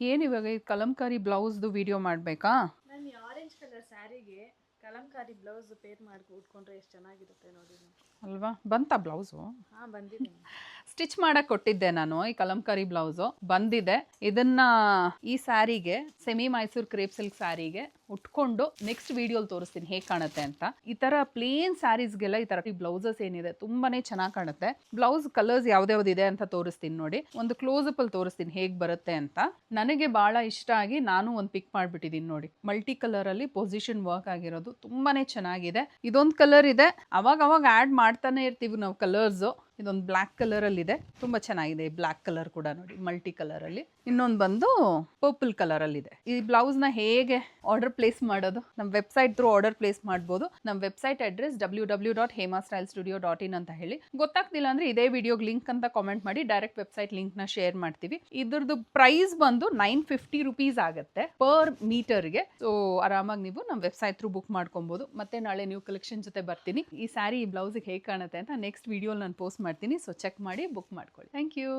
ಏನು ಇವಾಗ ಈ ಕಲಂಕಾರಿ ಬ್ಲೌಸ್ದು ವಿಡಿಯೋ ಮಾಡಬೇಕಾ? ನಾನು ಈ ಆರೆಂಜ್ ಕಲರ್ ಸ್ಯಾರಿಗೆ ಕಲಂಕಾರಿ ಬ್ಲೌಸ್ ಪೇರ್ ಮಾಡಿ ಉಟ್ಕೊಂಡ್ರೆ ಎಷ್ಟು ಚೆನ್ನಾಗಿರುತ್ತೆ ನೋಡಿ ಅಲ್ವಾ? ಬಂತಾ ಬ್ಲೌಸು? ಹಾಂ ಬಂದಿದೆ. ಸ್ಟಿಚ್ ಮಾಡಕ್ಕೆ ಕೊಟ್ಟಿದ್ದೆ ನಾನು ಈ ಕಲಂಕಾರಿ ಬ್ಲೌಸು, ಬಂದಿದೆ. ಇದನ್ನ ಈ ಸ್ಯಾರಿಗೆ, ಸೆಮಿ ಮೈಸೂರು ಕ್ರೇಪ್ ಸಿಲ್ಕ್ ಸ್ಯಾರಿಗೆ ಉಟ್ಕೊಂಡು ನೆಕ್ಸ್ಟ್ ವಿಡಿಯೋಲಿ ತೋರಿಸ್ತೀನಿ ಹೇಗೆ ಕಾಣುತ್ತೆ ಅಂತ. ಈ ತರ ಪ್ಲೇನ್ ಸ್ಯಾರೀಸ್ಗೆಲ್ಲ ಈ ತರ ಬ್ಲೌಸಸ್ ಏನಿದೆ ತುಂಬಾನೇ ಚೆನ್ನಾಗಿ ಕಾಣುತ್ತೆ. ಬ್ಲೌಸ್ ಕಲರ್ಸ್ ಯಾವ್ದ್ಯಾವ್ದಿದೆ ಅಂತ ತೋರಿಸ್ತೀನಿ ನೋಡಿ. ಒಂದು ಕ್ಲೋಸ್ ಅಪ್ ಅಲ್ಲಿ ತೋರಿಸ್ತೀನಿ ಹೇಗೆ ಬರುತ್ತೆ ಅಂತ. ನನಗೆ ಬಹಳ ಇಷ್ಟ ಆಗಿ ನಾನು ಒಂದು ಪಿಕ್ ಮಾಡ್ಬಿಟ್ಟಿದ್ದೀನಿ ನೋಡಿ. ಮಲ್ಟಿ ಕಲರ್ ಅಲ್ಲಿ ಪೊಸಿಷನ್ ವರ್ಕ್ ಆಗಿರೋದು ತುಂಬಾನೇ ಚೆನ್ನಾಗಿದೆ. ಇದೊಂದು ಕಲರ್ ಇದೆ, ಅವಾಗ ಆಡ್ ಮಾಡ್ತಾನೆ ಇರ್ತೀವಿ ನಾವು ಕಲರ್ಸ್. ಇದೊಂದು ಬ್ಲ್ಯಾಕ್ ಕಲರ್ ಅಲ್ಲಿ ಇದೆ, ತುಂಬಾ ಚೆನ್ನಾಗಿದೆ. ಈ ಬ್ಲ್ಯಾಕ್ ಕಲರ್ ಕೂಡ ನೋಡಿ, ಮಲ್ಟಿ ಕಲರ್ ಅಲ್ಲಿ. ಇನ್ನೊಂದು ಬಂದು ಪರ್ಪಲ್ ಕಲರ್ ಅಲ್ಲಿ ಇದೆ. ಈ ಬ್ಲೌಸ್ ನ ಹೇಗೆ ಆರ್ಡರ್ ಪ್ಲೇಸ್ ಮಾಡೋದು? ನಮ್ಮ ವೆಬ್ಸೈಟ್ ಥ್ರೂ ಆರ್ಡರ್ ಪ್ಲೇಸ್ ಮಾಡ್ಬೋದು. ನಮ್ಮ ವೆಬ್ಸೈಟ್ ಅಡ್ರೆಸ್ www.hemastylestudio.in ಅಂತ ಹೇಳಿ. ಗೊತ್ತಾಗ್ತಿಲ್ಲ ಅಂದ್ರೆ ಇದೇ ವಿಡಿಯೋಗೆ ಲಿಂಕ್ ಅಂತ ಕಾಮೆಂಟ್ ಮಾಡಿ, ಡೈರೆಕ್ಟ್ ವೆಬ್ಸೈಟ್ ಲಿಂಕ್ ನ ಶೇರ್ ಮಾಡ್ತೀವಿ. ಇದ್ರದ್ದು ಪ್ರೈಸ್ ಬಂದು 950 rupees ಆಗುತ್ತೆ ಪರ್ ಮೀಟರ್ಗೆ. ಸೊ ಆರಾಮಾಗಿ ನೀವು ನಮ್ಮ ವೆಬ್ಸೈಟ್ ಥ್ರೂ ಬುಕ್ ಮಾಡ್ಕೊಬಹುದು. ಮತ್ತೆ ನಾಳೆ ನ್ಯೂ ಕಲೆಕ್ಷನ್ ಜೊತೆ ಬರ್ತೀನಿ. ಈ ಸ್ಯಾರಿ ಈ ಬ್ಲೌಸ್ಗೆ ಹೇಗೆ ಕಾಣುತ್ತೆ ಅಂತ ನೆಕ್ಸ್ಟ್ ವಿಡಿಯೋ ನಾನು ಪೋಸ್ಟ್ ಮಾಡ್ತೀನಿ. ಸೊ ಚೆಕ್ ಮಾಡಿ ಬುಕ್ ಮಾಡ್ಕೊಳ್ಳಿ. Thank you.